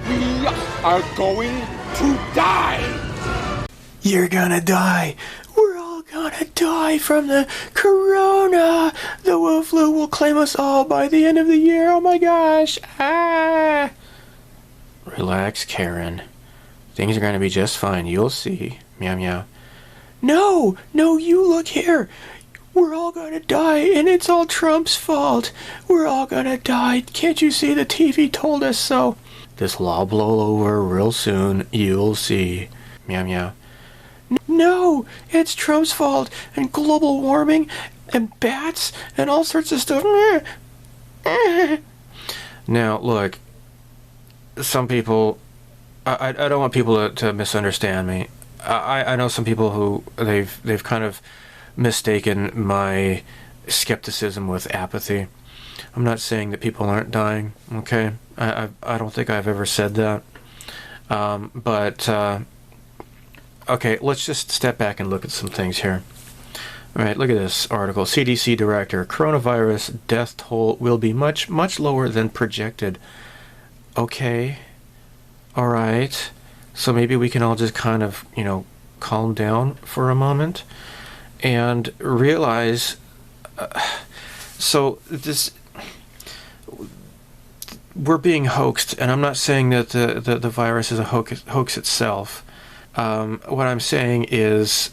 We are going to die. You're gonna die. We're all gonna die from the corona. The flu will claim us all by the end of the year. Oh my gosh. Ah. Relax, Karen. Things are gonna be just fine. You'll see. Meow meow. No, you look here. We're all gonna die, and it's all Trump's fault. We're all gonna die. Can't you see the TV told us so? This'll all blow over real soon. You'll see. Meow meow. No, it's Trump's fault, and global warming, and bats, and all sorts of stuff. Now, look, some people, I don't want people to misunderstand me. I know some people who they've kind of mistaken my skepticism with apathy. I'm not saying that people aren't dying, okay? I don't think I've ever said that. Okay, let's just step back and look at some things here. All right, look at this article. CDC director, coronavirus death toll will be much, much lower than projected. Okay, all right. So maybe we can all just kind of, calm down for a moment and realize, we're being hoaxed, and I'm not saying that the virus is a hoax itself. What I'm saying is,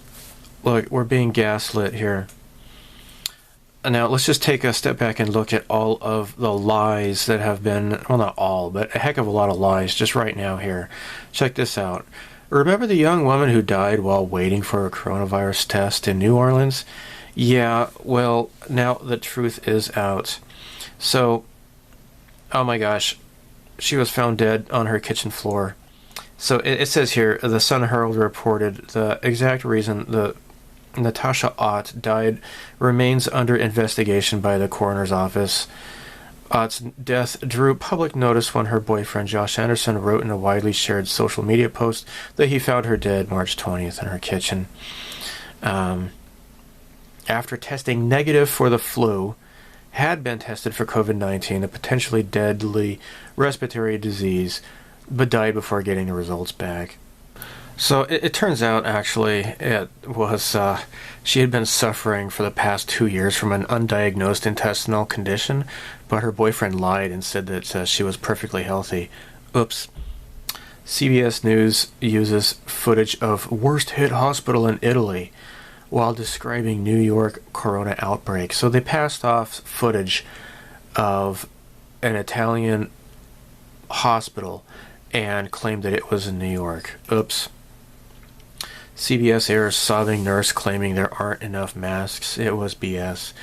look, we're being gaslit here. Now, let's just take a step back and look at all of the lies that have been, well, not all, but a heck of a lot of lies just right now here. Check this out. Remember the young woman who died while waiting for a coronavirus test in New Orleans? Yeah, well, now the truth is out. So, oh my gosh, she was found dead on her kitchen floor. So it says here, the Sun Herald reported the exact reason the Natasha Ott died remains under investigation by the coroner's office. Ott's death drew public notice when her boyfriend Josh Anderson wrote in a widely shared social media post that he found her dead March 20th in her kitchen. After testing negative for the flu, had been tested for COVID-19, a potentially deadly respiratory disease, but died before getting the results back. So it turns out, actually, it was she had been suffering for the past 2 years from an undiagnosed intestinal condition, but her boyfriend lied and said that she was perfectly healthy. Oops. CBS News uses footage of worst hit hospital in Italy while describing New York corona outbreak. So they passed off footage of an Italian hospital and claimed that it was in New York. Oops. CBS airs sobbing nurse claiming there aren't enough masks. It was BS.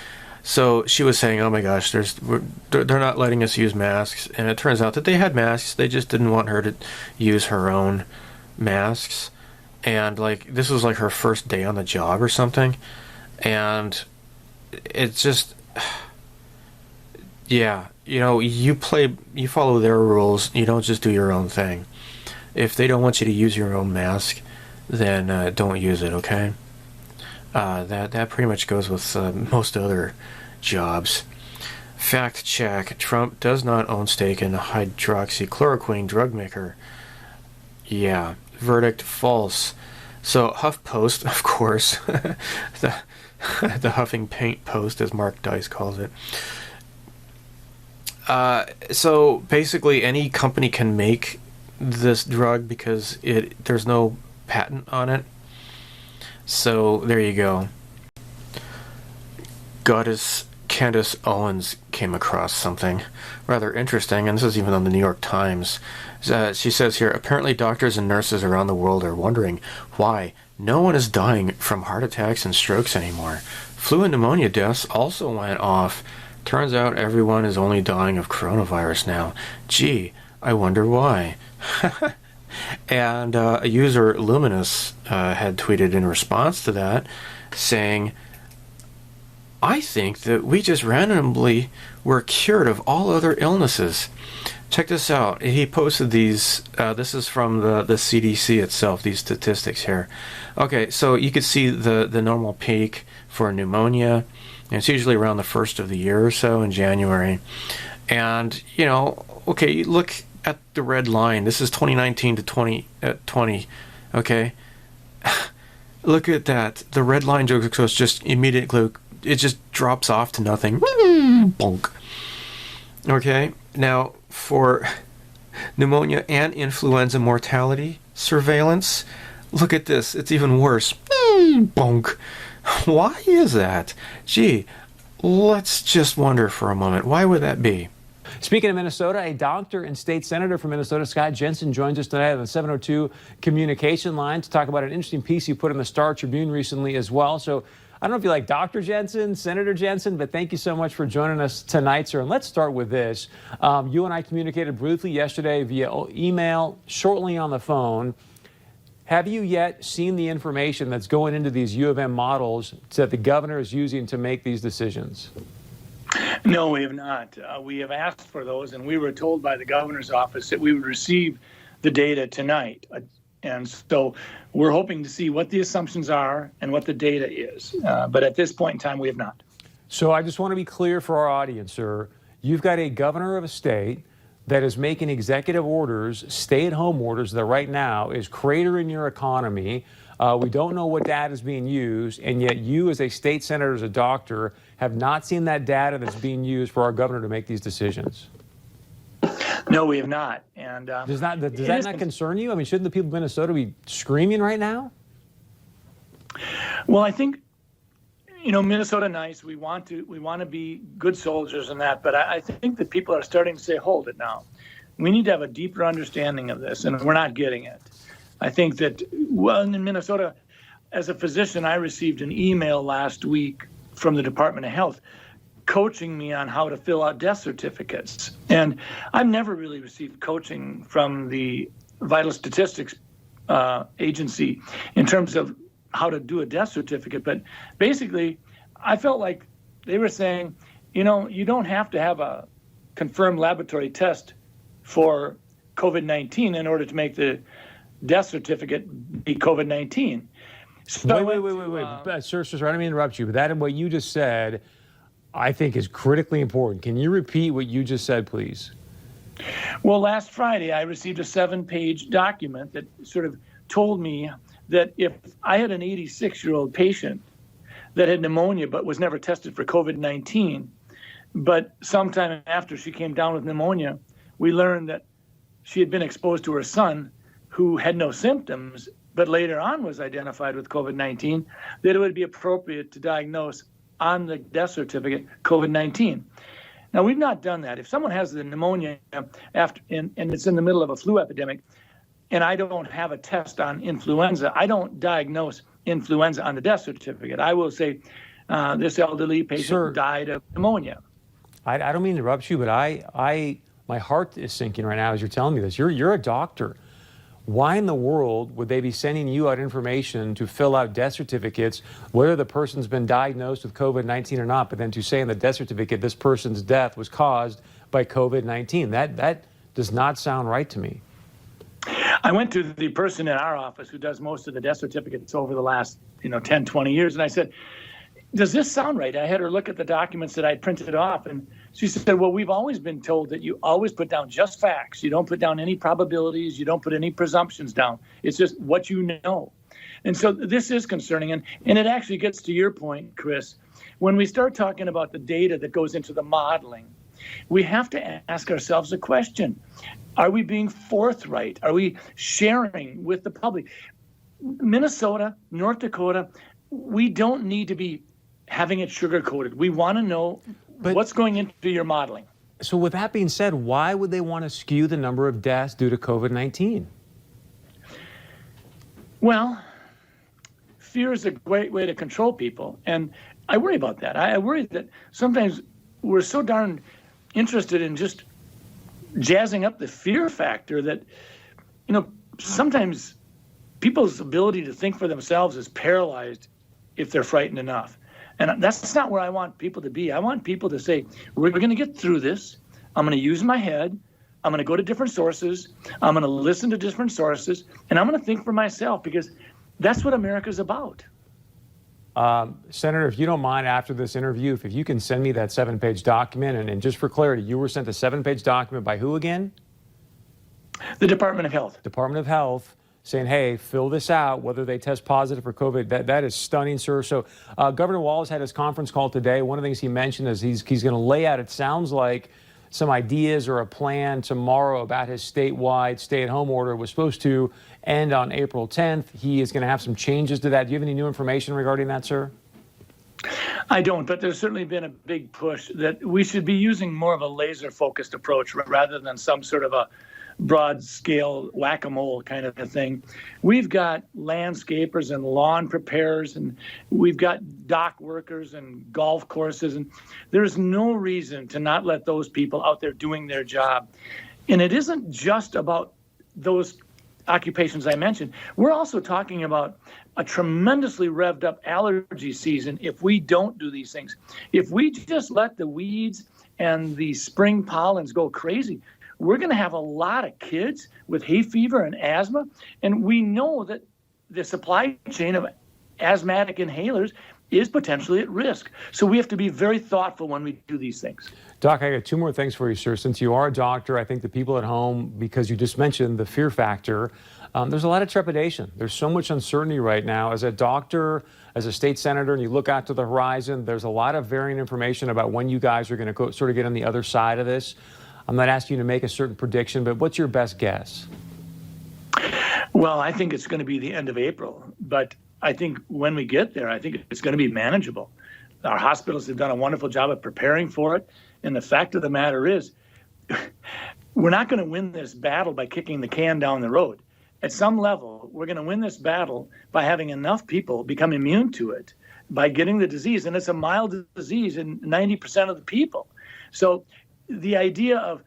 So she was saying, oh my gosh, they're not letting us use masks. And it turns out that they had masks. They just didn't want her to use her own masks. And this was her first day on the job or something. And it's just, yeah, you follow their rules. You don't just do your own thing. If they don't want you to use your own mask, then don't use it, okay? That pretty much goes with most other jobs. Fact check. Trump does not own stake in hydroxychloroquine drug maker. Yeah. Verdict false. So HuffPost, of course, the huffing paint post, as Mark Dice calls it. So basically any company can make this drug because there's no patent on it. So there you go. Goddess Candace Owens came across something rather interesting, and this is even on the New York Times. She says here, apparently doctors and nurses around the world are wondering why no one is dying from heart attacks and strokes anymore. Flu and pneumonia deaths also went off. Turns out everyone is only dying of coronavirus now. Gee, I wonder why. And a user, Luminous, had tweeted in response to that, saying, I think that we just randomly were cured of all other illnesses. Check this out. He posted these. This is from the CDC itself, these statistics here. Okay, so you could see the normal peak for pneumonia. And it's usually around the first of the year or so in January. And, okay, look at the red line. This is 2019 to 2020. Okay? Look at that. The red line goes just immediately, it just drops off to nothing. Bonk. Okay? Now, for pneumonia and influenza mortality surveillance, look at this. It's even worse. Bonk. Why is that? Gee, let's just wonder for a moment. Why would that be? Speaking of Minnesota, a doctor and state senator from Minnesota, Scott Jensen, joins us tonight on the 702 communication line to talk about an interesting piece you put in the Star Tribune recently as well. So I don't know if you like Dr. Jensen, Senator Jensen, but thank you so much for joining us tonight, sir. And let's start with this. You and I communicated briefly yesterday via email, shortly on the phone. Have you yet seen the information that's going into these U of M models that the governor is using to make these decisions? No, we have not. We have asked for those, and we were told by the governor's office that we would receive the data tonight. And so we're hoping to see what the assumptions are and what the data is. But at this point in time, we have not. So I just want to be clear for our audience, sir. You've got a governor of a state that is making executive orders, stay-at-home orders, that right now is cratering your economy. We don't know what data is being used, and yet you as a state senator, as a doctor, have not seen that data that's being used for our governor to make these decisions. No, we have not. And does that not concern you? I mean, shouldn't the people of Minnesota be screaming right now? Well, I think, Minnesota nice. We want to be good soldiers in that, but I think that people are starting to say, hold it now. We need to have a deeper understanding of this, and we're not getting it. I think that, in Minnesota, as a physician, I received an email last week from the Department of Health coaching me on how to fill out death certificates. And I've never really received coaching from the Vital Statistics Agency in terms of how to do a death certificate. But basically, I felt like they were saying, you don't have to have a confirmed laboratory test for COVID-19 in order to make the death certificate be COVID-19. So Wait. Sir, I don't mean to interrupt you, but that and what you just said, I think is critically important. Can you repeat what you just said, please? Well, last Friday, I received a 7-page document that sort of told me that if I had an 86-year-old patient that had pneumonia but was never tested for COVID-19, but sometime after she came down with pneumonia, we learned that she had been exposed to her son who had no symptoms, but later on was identified with COVID-19, that it would be appropriate to diagnose on the death certificate COVID-19. Now, we've not done that. If someone has the pneumonia after and it's in the middle of a flu epidemic, and I don't have a test on influenza, I don't diagnose influenza on the death certificate. I will say this elderly patient died of pneumonia. I don't mean to interrupt you, but my heart is sinking right now as you're telling me this. You're a doctor. Why in the world would they be sending you out information to fill out death certificates, whether the person's been diagnosed with COVID-19 or not, but then to say in the death certificate this person's death was caused by COVID-19? That does not sound right to me. I went to the person in our office who does most of the death certificates over the last 10, 20 years, and I said, does this sound right? I had her look at the documents that I'd printed off, and she said, well, we've always been told that you always put down just facts. You don't put down any probabilities. You don't put any presumptions down. It's just what you know. And so this is concerning. And it actually gets to your point, Chris. When we start talking about the data that goes into the modeling, we have to ask ourselves a question. Are we being forthright? Are we sharing with the public? Minnesota, North Dakota, we don't need to be having it sugar-coated. We want to know what's going into your modeling. So with that being said, why would they want to skew the number of deaths due to COVID-19? Well, fear is a great way to control people. And I worry about that. I worry that sometimes we're so darn interested in just jazzing up the fear factor that, sometimes people's ability to think for themselves is paralyzed if they're frightened enough. And that's not where I want people to be. I want people to say, we're going to get through this. I'm going to use my head. I'm going to go to different sources. I'm going to listen to different sources. And I'm going to think for myself, because that's what America's about. Senator, if you don't mind, after this interview, if you can send me that 7-page document. And just for clarity, you were sent a 7-page document by who again? The Department of Health. Department of Health saying, hey, fill this out, whether they test positive for COVID. That is stunning, sir. So Governor Walz had his conference call today. One of the things he mentioned is he's going to lay out, it sounds like, some ideas or a plan tomorrow about his statewide stay-at-home order. It was supposed to end on April 10th. He is going to have some changes to that. Do you have any new information regarding that, sir? I don't, but there's certainly been a big push that we should be using more of a laser-focused approach rather than some sort of a broad-scale whack-a-mole kind of a thing. We've got landscapers and lawn preparers, and we've got dock workers and golf courses, and there's no reason to not let those people out there doing their job. And it isn't just about those occupations I mentioned. We're also talking about a tremendously revved up allergy season if we don't do these things. If we just let the weeds and the spring pollens go crazy, we're going to have a lot of kids with hay fever and asthma. And we know that the supply chain of asthmatic inhalers is potentially at risk. So we have to be very thoughtful when we do these things. Doc, I got two more things for you, sir. Since you are a doctor, I think the people at home, because you just mentioned the fear factor, there's a lot of trepidation. There's so much uncertainty right now. As a doctor, as a state senator, and you look out to the horizon, there's a lot of varying information about when you guys are going to sort of get on the other side of this. I'm not asking you to make a certain prediction, but what's your best guess? Well, I think it's going to be the end of April, but I think when we get there, I think it's going to be manageable. Our hospitals have done a wonderful job of preparing for it. And the fact of the matter is, we're not going to win this battle by kicking the can down the road. At some level, we're going to win this battle by having enough people become immune to it, by getting the disease. And it's a mild disease in 90% of the people. So the idea of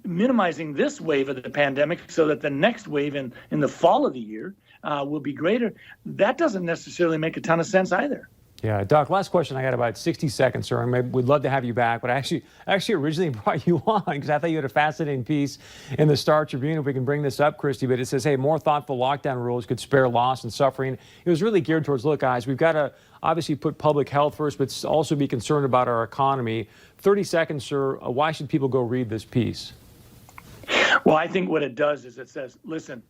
minimizing this wave of the pandemic so that the next wave in the fall of the year will be greater, that doesn't necessarily make a ton of sense either. Yeah, Doc, last question. I got about 60 seconds, sir. We'd love to have you back, but I actually originally brought you on because I thought you had a fascinating piece in the Star Tribune. If we can bring this up, Christy, but it says, hey, more thoughtful lockdown rules could spare loss and suffering. It was really geared towards, look, guys, we've got to obviously put public health first, but also be concerned about our economy. 30 seconds, sir. Why should people go read this piece? Well, I think what it does is it says, listen,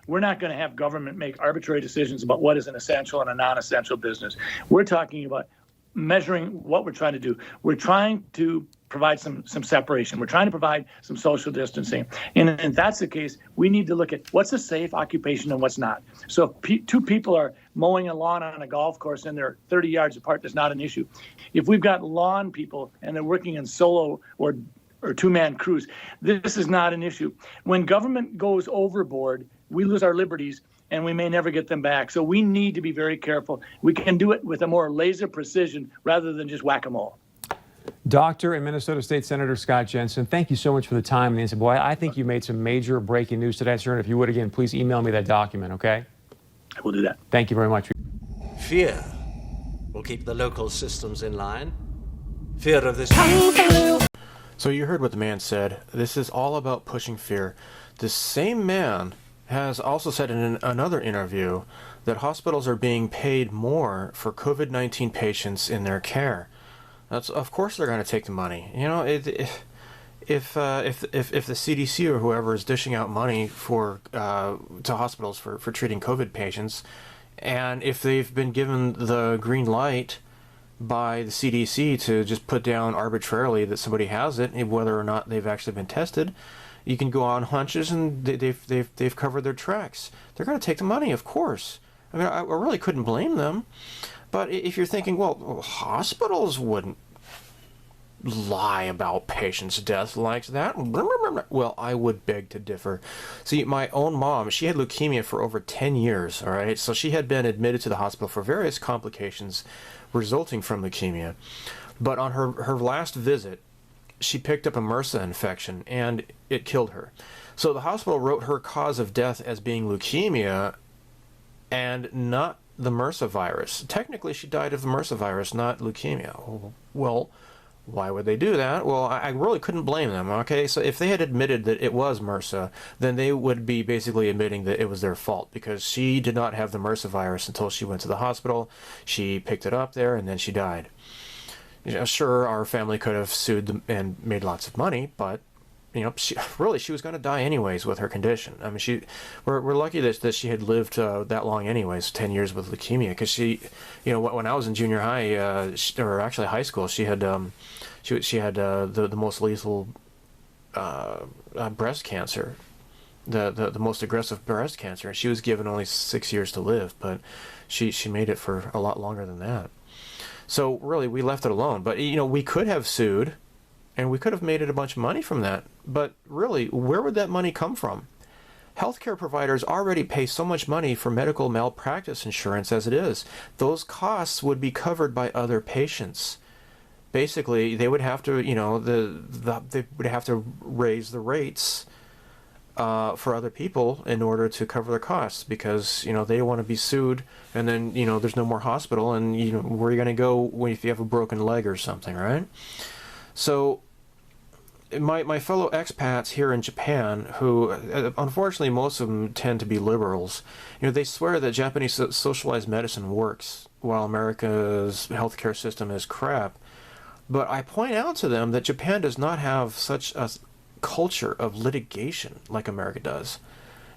we're not going to have government make arbitrary decisions about what is an essential and a non-essential business. We're talking about measuring what we're trying to do. We're trying to provide some separation. We're trying to provide some social distancing. And if that's the case, we need to look at what's a safe occupation and what's not. So if two people are mowing a lawn on a golf course and they're 30 yards apart, that's not an issue. If we've got lawn people and they're working in solo or two-man crews, this is not an issue. When government goes overboard, we lose our liberties and we may never get them back. So we need to be very careful. We can do it with a more laser precision rather than just whack-a-mole. Doctor and Minnesota State Senator Scott Jensen, thank you so much for the time. And he said, boy, I think you made some major breaking news today, sir. And if you would, again, please email me that document, okay? I will do that. Thank you very much. Fear will keep the local systems in line. Fear of this. So you heard what the man said. This is all about pushing fear. The same man has also said in another interview that hospitals are being paid more for COVID-19 patients in their care. That's, of course they're going to take the money. You know, if the CDC or whoever is dishing out money for to hospitals for treating COVID patients, and if they've been given the green light by the CDC to just put down arbitrarily that somebody has it, whether or not they've actually been tested, you can go on hunches and they've covered their tracks. They're going to take the money, of course. I mean, I really couldn't blame them. But if you're thinking, well, hospitals wouldn't lie about patients' deaths like that, well, I would beg to differ. See, my own mom, she had leukemia for over 10 years, all right? So she had been admitted to the hospital for various complications resulting from leukemia. But on her last visit, she picked up a MRSA infection, and it killed her. So the hospital wrote her cause of death as being leukemia and not the MRSA virus. Technically, she died of the MRSA virus, not leukemia. Well, why would they do that? Well, I really couldn't blame them, okay? So if they had admitted that it was MRSA, then they would be basically admitting that it was their fault because she did not have the MRSA virus until she went to the hospital. She picked it up there, and then she died. You know, sure, our family could have sued them and made lots of money, but she was going to die anyways with her condition. I mean, we're lucky that she had lived that long anyways, 10 years with leukemia, because when I was in junior high, or actually high school, she had the most lethal breast cancer, the most aggressive breast cancer. She was given only 6 years to live, but she made it for a lot longer than that. So really, we left it alone. But we could have sued, and we could have made it a bunch of money from that. But really, where would that money come from? Healthcare providers already pay so much money for medical malpractice insurance as it is. Those costs would be covered by other patients. Basically, they would have to, they would have to raise the rates for other people in order to cover their costs, because they want to be sued, and then there's no more hospital, and where are you going to go if you have a broken leg or something, right? So my fellow expats here in Japan, who unfortunately most of them tend to be liberals, they swear that Japanese socialized medicine works while America's healthcare system is crap. But I point out to them that Japan does not have such a culture of litigation like America does.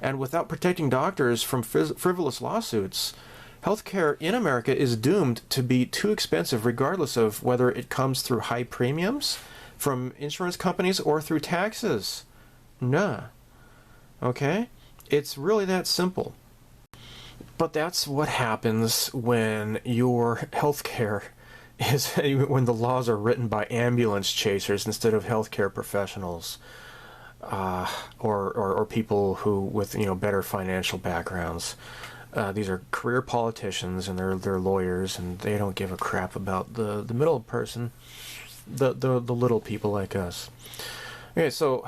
And without protecting doctors from frivolous lawsuits, healthcare in America is doomed to be too expensive, regardless of whether it comes through high premiums from insurance companies or through taxes. Nah. Okay? It's really that simple. But that's what happens when your healthcare is when the laws are written by ambulance chasers instead of healthcare professionals, or people who with better financial backgrounds. These are career politicians, and they're lawyers, and they don't give a crap about the middle person, the little people like us. Okay, so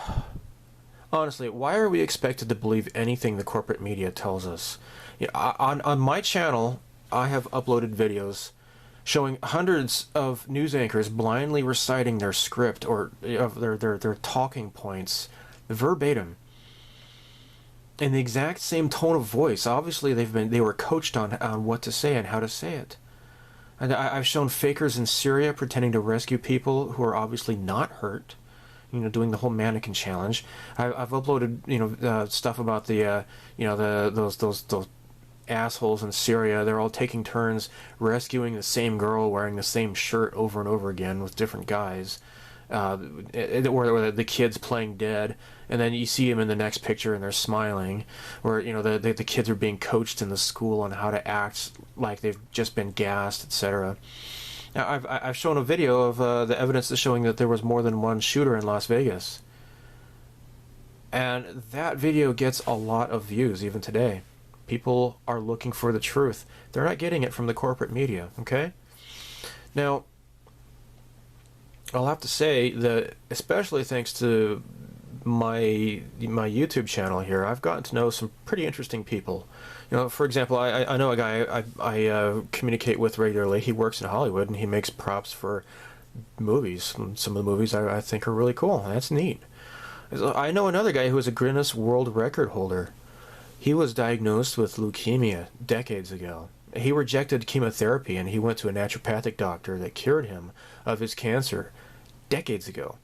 honestly, why are we expected to believe anything the corporate media tells us? On my channel, I have uploaded videos showing hundreds of news anchors blindly reciting their script or of their talking points verbatim in the exact same tone of voice. Obviously, they were coached on what to say and how to say it. And I've shown fakers in Syria pretending to rescue people who are obviously not hurt, doing the whole mannequin challenge. I've uploaded stuff about those assholes in Syria. They're all taking turns rescuing the same girl wearing the same shirt over and over again with different guys, or the kids playing dead, and then you see them in the next picture and they're smiling, or the kids are being coached in the school on how to act like they've just been gassed, etc. Now I've shown a video of the evidence is showing that there was more than one shooter in Las Vegas, and that video gets a lot of views even today. People are looking for the truth. They're not getting it from the corporate media, okay? Now, I'll have to say that, especially thanks to my YouTube channel here, I've gotten to know some pretty interesting people. For example, I know a guy I communicate with regularly. He works in Hollywood, and he makes props for movies. Some of the movies I think are really cool. That's neat. I know another guy who is a Guinness World Record holder. He was diagnosed with leukemia decades ago. He rejected chemotherapy, and he went to a naturopathic doctor that cured him of his cancer decades ago.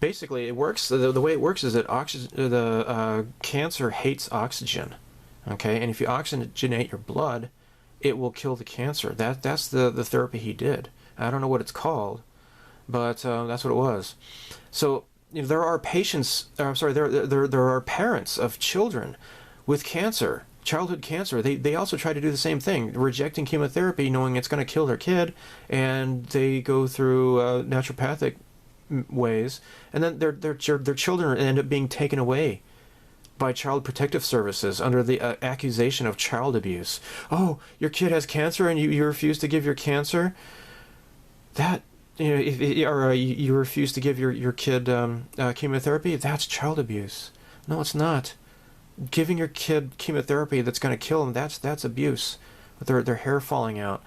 Basically it works. The way it works is that cancer hates oxygen. Okay, and if you oxygenate your blood, it will kill the cancer. That's the therapy he did. I don't know what it's called, but that's what it was. So. There are there are parents of children with cancer, childhood cancer. They also try to do the same thing, rejecting chemotherapy, knowing it's going to kill their kid, and they go through naturopathic ways, and then their children end up being taken away by Child Protective Services under the accusation of child abuse. Oh, your kid has cancer, and you refuse to give your cancer? That. If you refuse to give your kid chemotherapy, that's child abuse. No, it's not. Giving your kid chemotherapy that's going to kill them, that's abuse. With their hair falling out.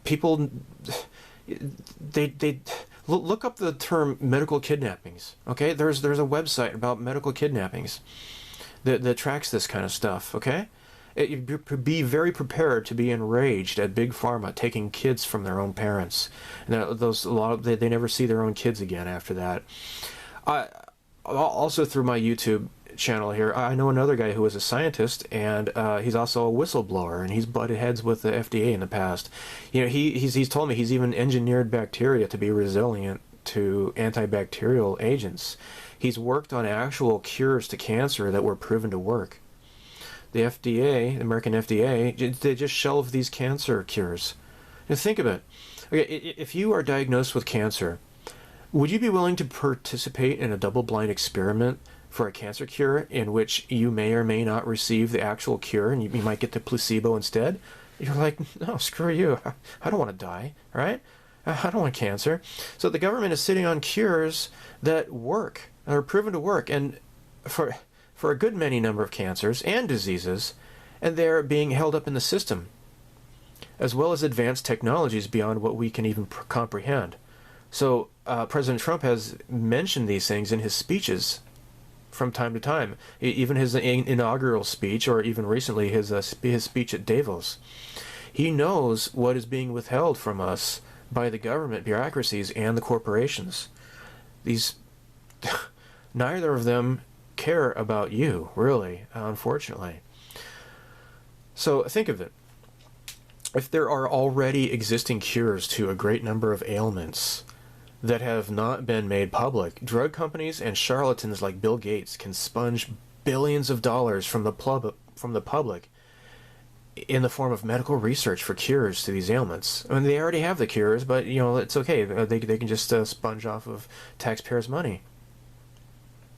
People, they look up the term medical kidnappings. Okay, there's a website about medical kidnappings that tracks this kind of stuff. Okay, Be very prepared to be enraged at Big Pharma taking kids from their own parents. And they never see their own kids again after that. Also through my YouTube channel here, I know another guy who is a scientist, and he's also a whistleblower, and he's butted heads with the FDA in the past. You know, he's told me he's even engineered bacteria to be resilient to antibacterial agents. He's worked on actual cures to cancer that were proven to work. The FDA, the American FDA, they just shelved these cancer cures. Now think of it. Okay, if you are diagnosed with cancer, would you be willing to participate in a double-blind experiment for a cancer cure in which you may or may not receive the actual cure and you might get the placebo instead? You're like, no, screw you. I don't want to die, right? I don't want cancer. So the government is sitting on cures that work, that are proven to work, and for a good many number of cancers and diseases, and they're being held up in the system, as well as advanced technologies beyond what we can even comprehend. So President Trump has mentioned these things in his speeches from time to time, even his inaugural speech, or even recently his speech at Davos. He knows what is being withheld from us by the government bureaucracies and the corporations. These, neither of them care about you, really, unfortunately. So think of it. If there are already existing cures to a great number of ailments that have not been made public, drug companies and charlatans like Bill Gates can sponge billions of dollars from the public in the form of medical research for cures to these ailments. I mean, they already have the cures, but you know, it's okay. They can just sponge off of taxpayers' money.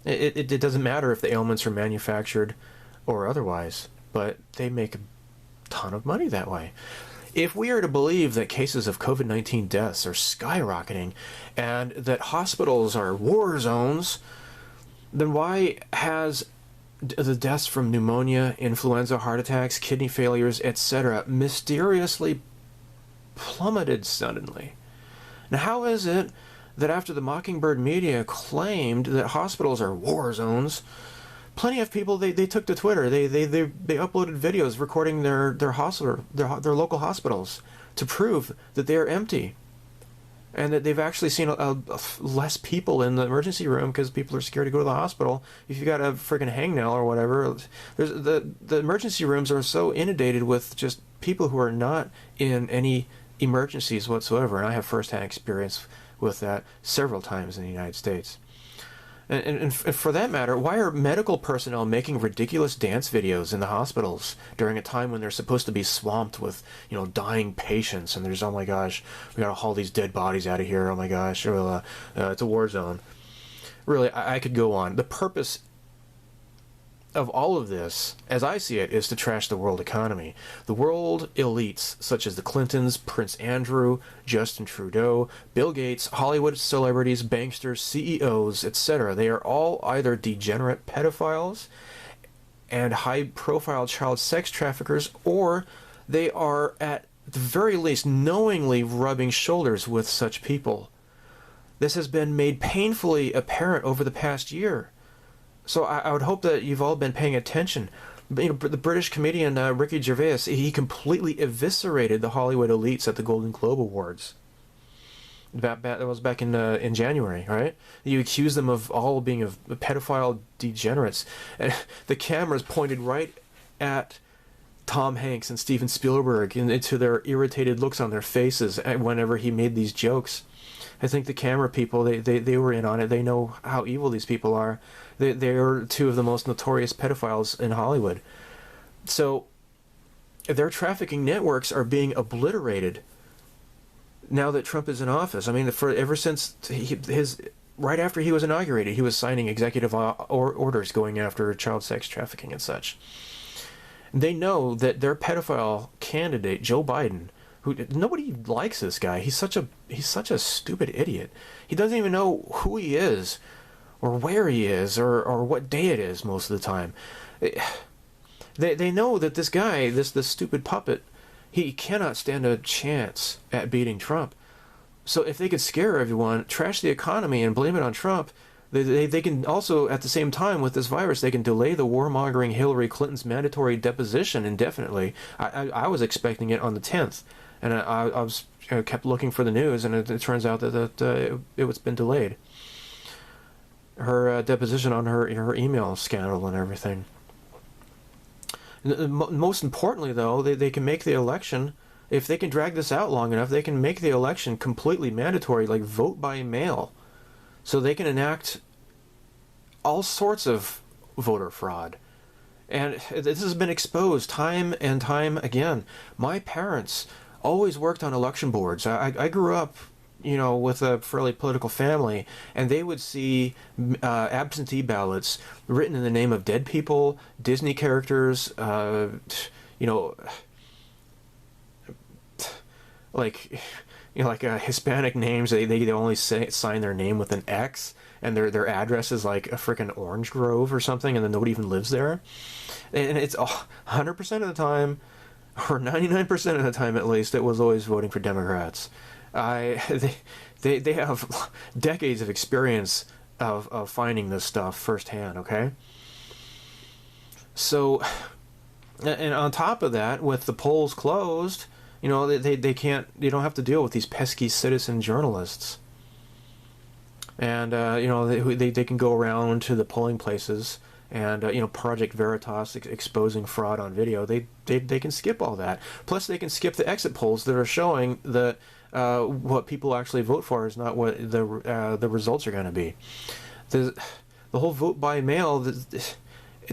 It doesn't matter if the ailments are manufactured or otherwise, but they make a ton of money that way. If we are to believe that cases of COVID-19 deaths are skyrocketing and that hospitals are war zones, then why has the deaths from pneumonia, influenza, heart attacks, kidney failures, etc. mysteriously plummeted suddenly? Now, how is it that after the Mockingbird media claimed that hospitals are war zones, plenty of people they took to Twitter, they uploaded videos recording their local hospitals to prove that they are empty, and that they've actually seen less people in the emergency room because people are scared to go to the hospital. If you got a freaking hangnail or whatever, the emergency rooms are so inundated with just people who are not in any emergencies whatsoever, and I have firsthand experience with that several times in the United States. And for that matter, why are medical personnel making ridiculous dance videos in the hospitals during a time when they're supposed to be swamped with, you know, dying patients, and there's, oh my gosh, we gotta haul these dead bodies out of here, oh my gosh, it's a war zone. Really, I could go on. The purpose of all of this, as I see it, is to trash the world economy. The world elites, such as the Clintons, Prince Andrew, Justin Trudeau, Bill Gates, Hollywood celebrities, banksters, CEOs, etc., they are all either degenerate pedophiles and high-profile child sex traffickers, or they are, at the very least, knowingly rubbing shoulders with such people. This has been made painfully apparent over the past year. So I would hope that you've all been paying attention. You know, the British comedian Ricky Gervais, he completely eviscerated the Hollywood elites at the Golden Globe Awards. That was back in January, right? You accuse them of all being of pedophile degenerates. And the cameras pointed right at Tom Hanks and Steven Spielberg and into their irritated looks on their faces whenever he made these jokes. I think the camera people, they were in on it. They know how evil these people are. They are two of the most notorious pedophiles in Hollywood. So their trafficking networks are being obliterated now that Trump is in office. I mean, ever since right after he was inaugurated, he was signing executive orders going after child sex trafficking and such. They know that their pedophile candidate, Joe Biden, who nobody likes this guy. He's such a stupid idiot. He doesn't even know who he is, or where he is, or what day it is most of the time. They know that this guy, this stupid puppet, he cannot stand a chance at beating Trump. So if they could scare everyone, trash the economy, and blame it on Trump, They can also, at the same time with this virus, they can delay the warmongering Hillary Clinton's mandatory deposition indefinitely. I was expecting it on the 10th, and I was kept looking for the news, and it turns out that it's been delayed. Her deposition on her email scandal and everything. Most importantly, though, they can make the election, if they can drag this out long enough, they can make the election completely mandatory, like vote by mail. So they can enact all sorts of voter fraud. And this has been exposed time and time again. My parents always worked on election boards. I grew up, with a fairly political family, and they would see absentee ballots written in the name of dead people, Disney characters, like Hispanic names. They only sign their name with an X, and their address is like a freaking orange grove or something, and then nobody even lives there. And it's 100% of the time, or 99% of the time at least, it was always voting for Democrats. They have decades of experience of finding this stuff firsthand. Okay. So, and on top of that, with the polls closed, they don't have to deal with these pesky citizen journalists. And, they can go around to the polling places and, Project Veritas exposing fraud on video. They can skip all that. Plus, they can skip the exit polls that are showing that what people actually vote for is not what the results are going to be. The whole vote by mail,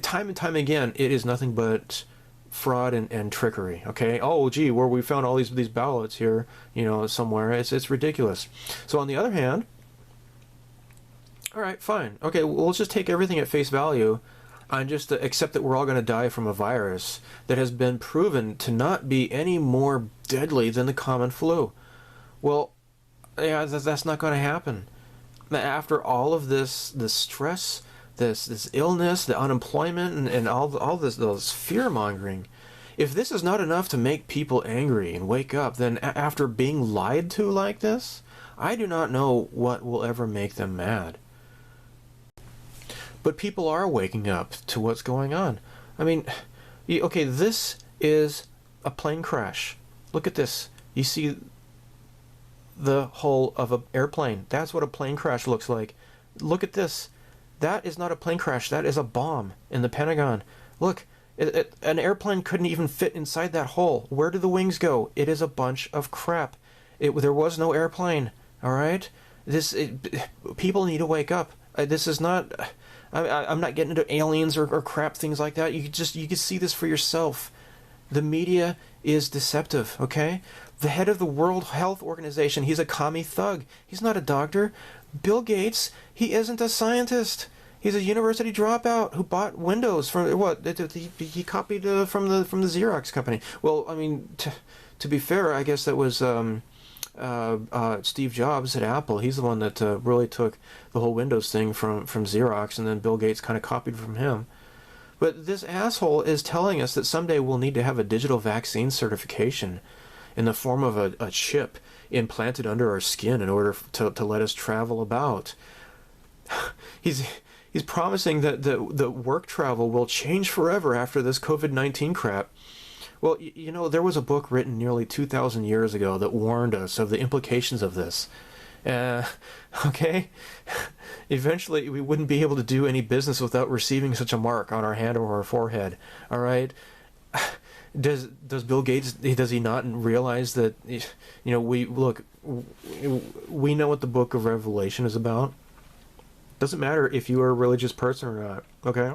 time and time again, it is nothing but fraud and trickery. Okay. Oh, gee, where we found all these ballots here, somewhere. It's ridiculous. So on the other hand, all right, fine. Okay, well, let's just take everything at face value and just accept that we're all going to die from a virus that has been proven to not be any more deadly than the common flu. Well, yeah, that's not going to happen. After all of this stress, this illness, the unemployment, and all those fear-mongering, if this is not enough to make people angry and wake up, then after being lied to like this, I do not know what will ever make them mad. But people are waking up to what's going on. I mean, okay, this is a plane crash. Look at this. You see the hull of an airplane. That's what a plane crash looks like. Look at this. That is not a plane crash. That is a bomb in the Pentagon. Look, an airplane couldn't even fit inside that hole. Where do the wings go? It is a bunch of crap. There was no airplane. All right? People need to wake up. This is not... I'm not getting into aliens or crap, things like that. You can see this for yourself. The media is deceptive, okay? The head of the World Health Organization, he's a commie thug. He's not a doctor. Bill Gates, he isn't a scientist. He's a university dropout who bought Windows from what? He copied from the Xerox company. Well, I mean, to be fair, I guess that was Steve Jobs at Apple. He's the one that really took the whole Windows thing from Xerox, and then Bill Gates kind of copied from him. But this asshole is telling us that someday we'll need to have a digital vaccine certification in the form of a chip implanted under our skin in order to let us travel about. He's promising that the work travel will change forever after this COVID-19 crap. Well, there was a book written nearly 2,000 years ago that warned us of the implications of this. Okay? Eventually, we wouldn't be able to do any business without receiving such a mark on our hand or our forehead. All right? Does Bill Gates, does he not realize that, we know what the book of Revelation is about? Doesn't matter if you are a religious person or not, okay?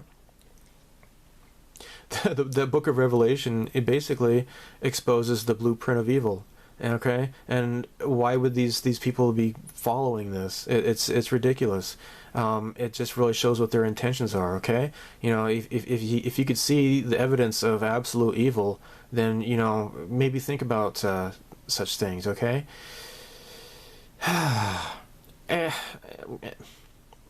The book of Revelation, it basically exposes the blueprint of evil, okay? And why would these people be following this? It's ridiculous. It just really shows what their intentions are, okay? If you could see the evidence of absolute evil, then, maybe think about such things, okay?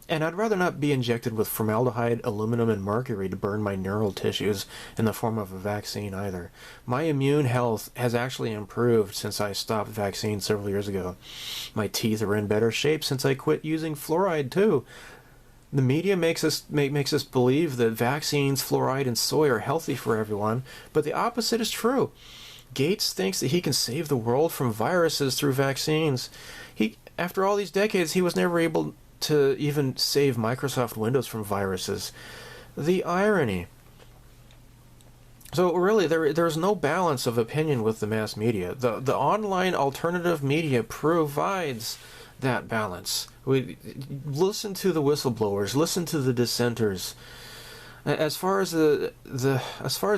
And I'd rather not be injected with formaldehyde, aluminum, and mercury to burn my neural tissues in the form of a vaccine either. My immune health has actually improved since I stopped vaccines several years ago. My teeth are in better shape since I quit using fluoride too. The media makes us believe that vaccines, fluoride, and soy are healthy for everyone, but the opposite is true. Gates thinks that he can save the world from viruses through vaccines. After all these decades, he was never able to even save Microsoft Windows from viruses. The irony. So really, there's no balance of opinion with the mass media. The online alternative media provides that balance. We listen to the whistleblowers, listen to the dissenters. As far as the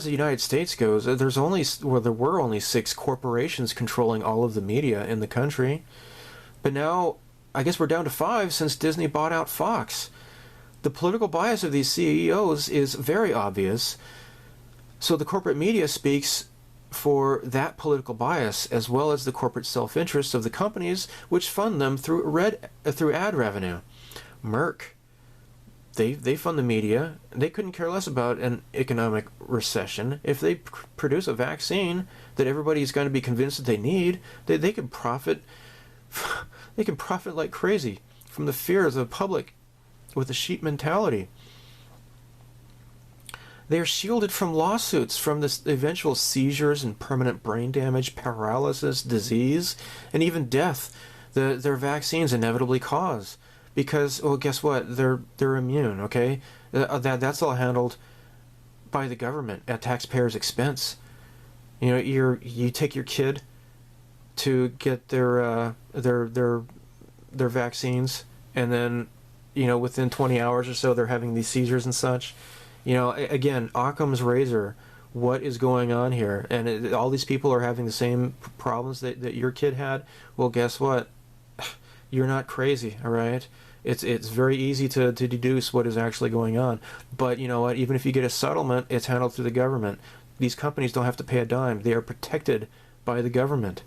United States goes, there were only 6 corporations controlling all of the media in the country, but now I guess we're down to 5 since Disney bought out Fox. The political bias of these CEOs is very obvious, so the corporate media speaks for that political bias as well as the corporate self-interest of the companies which fund them through ad revenue. Merck, they fund the media. They couldn't care less about an economic recession. If they produce a vaccine that everybody's going to be convinced that they need, they can profit. They can profit like crazy from the fear of the public with a sheep mentality. They are shielded from lawsuits, from the eventual seizures and permanent brain damage, paralysis, disease, and even death that their vaccines inevitably cause. Because, well, guess what? They're immune, okay? That's all handled by the government at taxpayers' expense. You know, you take your kid to get their vaccines, and then, you know, within 20 hours or so, they're having these seizures and such. You know, again, Occam's razor, what is going on here? And all these people are having the same problems that your kid had. Well, guess what? You're not crazy, all right? It's very easy to deduce what is actually going on. But you know what? Even if you get a settlement, it's handled through the government. These companies don't have to pay a dime. They are protected by the government.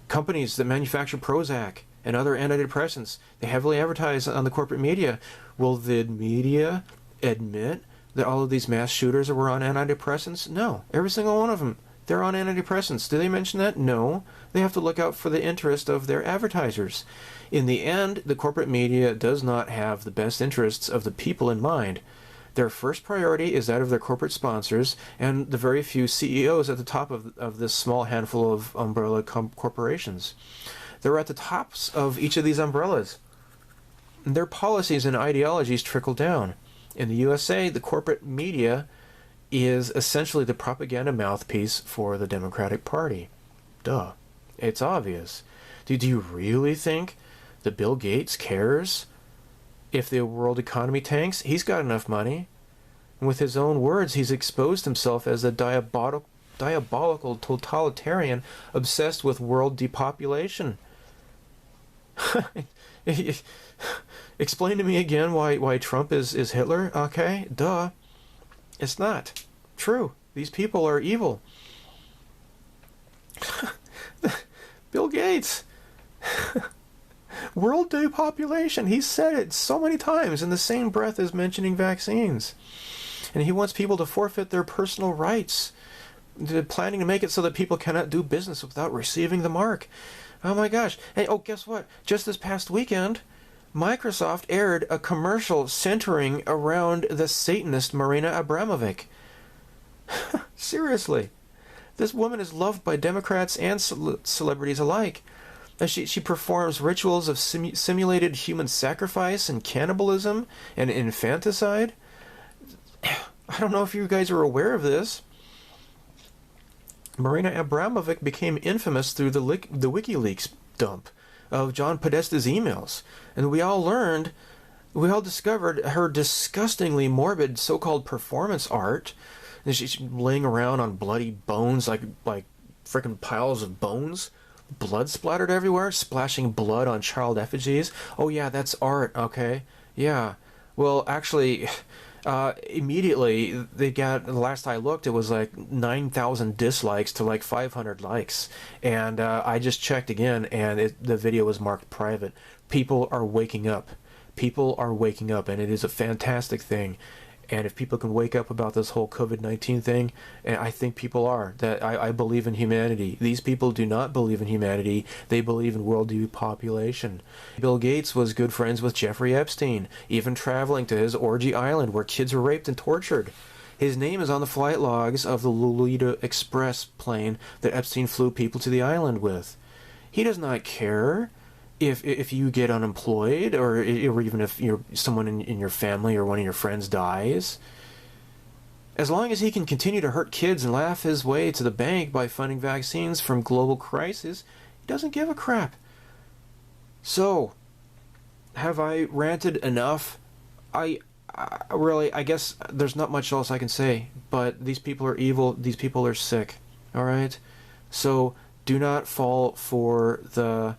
Companies that manufacture Prozac and other antidepressants, they heavily advertise on the corporate media. Will the media admit that all of these mass shooters were on antidepressants? No. Every single one of them. They're on antidepressants. Do they mention that? No. They have to look out for the interest of their advertisers. In the end, the corporate media does not have the best interests of the people in mind. Their first priority is that of their corporate sponsors and the very few CEOs at the top of this small handful of umbrella corporations. They're at the tops of each of these umbrellas. Their policies and ideologies trickle down. In the USA, the corporate media is essentially the propaganda mouthpiece for the Democratic Party. Duh. It's obvious. Do you really think that Bill Gates cares if the world economy tanks? He's got enough money. And with his own words, he's exposed himself as a diabolical totalitarian obsessed with world depopulation. Explain to me again why Trump is Hitler, okay? Duh. It's not true. These people are evil. Bill Gates. World depopulation. He said it so many times in the same breath as mentioning vaccines. And he wants people to forfeit their personal rights. They're planning to make it so that people cannot do business without receiving the mark. Oh my gosh. Hey, guess what? Just this past weekend, Microsoft aired a commercial centering around the Satanist Marina Abramovic. Seriously. This woman is loved by Democrats and celebrities alike. She performs rituals of simulated human sacrifice and cannibalism and infanticide. I don't know if you guys are aware of this. Marina Abramovic became infamous through the WikiLeaks dump of John Podesta's emails. And we all discovered her disgustingly morbid so-called performance art. And she's laying around on bloody bones, like frickin' piles of bones. Blood splattered everywhere, splashing blood on child effigies. Oh yeah, that's art, okay? Yeah. Well, actually, immediately they got, the last I looked, it was like 9,000 dislikes to like 500 likes. And I just checked again, and the video was marked private. People are waking up. People are waking up, and it is a fantastic thing. And if people can wake up about this whole COVID-19 thing, and I think people are, that I believe in humanity. These people do not believe in humanity. They believe in world depopulation. Bill Gates was good friends with Jeffrey Epstein, even traveling to his orgy island where kids were raped and tortured. His name is on the flight logs of the Lolita Express plane that Epstein flew people to the island with. He does not care if you get unemployed, or even if someone in your family or one of your friends dies. As long as he can continue to hurt kids and laugh his way to the bank by funding vaccines from global crisis, he doesn't give a crap. So, have I ranted enough? I guess there's not much else I can say, but these people are evil, these people are sick, alright? So, do not fall for the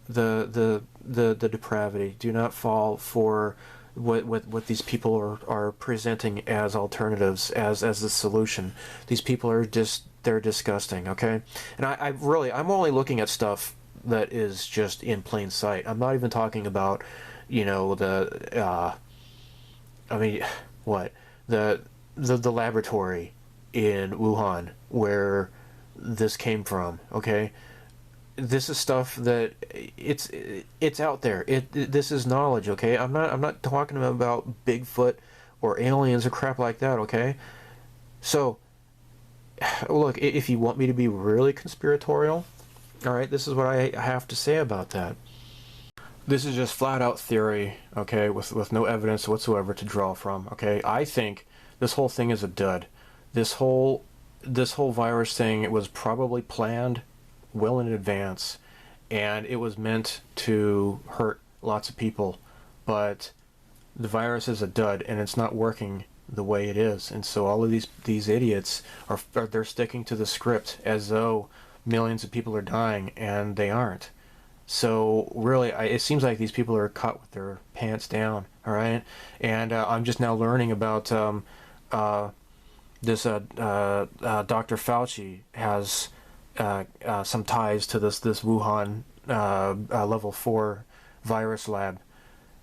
depravity. Do not fall for what these people are presenting as alternatives, as the solution. These people are they're disgusting, okay? And I'm only looking at stuff that is just in plain sight. I'm not even talking about, the laboratory in Wuhan where this came from, okay? This is stuff that it's out there. This is knowledge, okay? I'm not talking about Bigfoot or aliens or crap like that, okay? So, look, if you want me to be really conspiratorial, all right, this is what I have to say about that. This is just flat out theory, okay, with no evidence whatsoever to draw from, okay? I think this whole thing is a dud. This whole virus thing, it was probably planned well in advance, and it was meant to hurt lots of people, but the virus is a dud and it's not working the way it is. And so all of these idiots they're sticking to the script as though millions of people are dying, and they aren't. So really, it seems like these people are caught with their pants down, all right? And I'm just now learning about this Dr. Fauci has some ties to this Wuhan level 4 virus lab,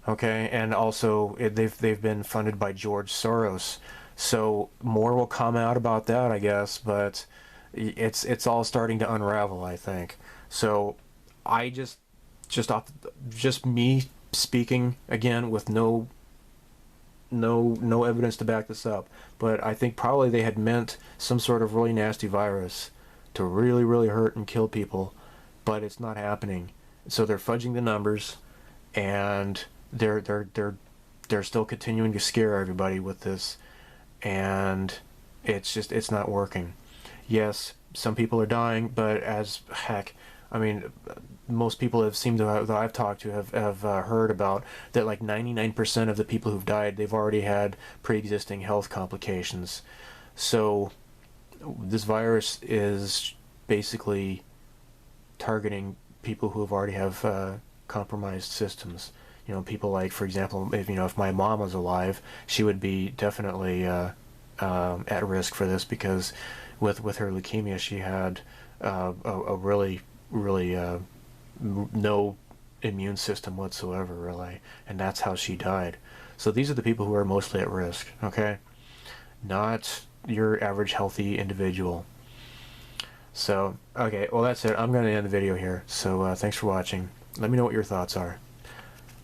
okay, and also they've been funded by George Soros. So more will come out about that, I guess, but it's all starting to unravel, I think. So I just me speaking again with no evidence to back this up, but I think probably they had meant some sort of really nasty virus to really, really hurt and kill people, but it's not happening. So they're fudging the numbers, and they're still continuing to scare everybody with this, and it's not working. Yes, some people are dying, but as heck, I mean, most people that I've talked to have heard about that, like 99% of the people who've died, they've already had pre-existing health complications. So this virus is basically targeting people who already have compromised systems. People like, for example, if my mom was alive, she would be definitely at risk for this, because with her leukemia, she had a really no immune system whatsoever, really, and that's how she died. So these are the people who are mostly at risk, okay? Not your average healthy individual. So, okay, well, that's it. I'm going to end the video here. So thanks for watching. Let me know what your thoughts are.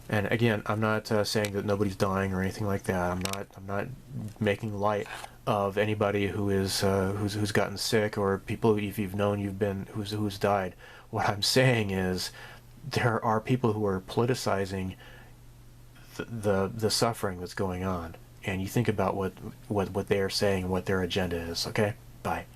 And again, I'm not saying that nobody's dying or anything like that. I'm not making light of anybody who's gotten sick, or people you've known who's died. What I'm saying is there are people who are politicizing the suffering that's going on, and you think about what they're saying, what their agenda is. Okay, bye.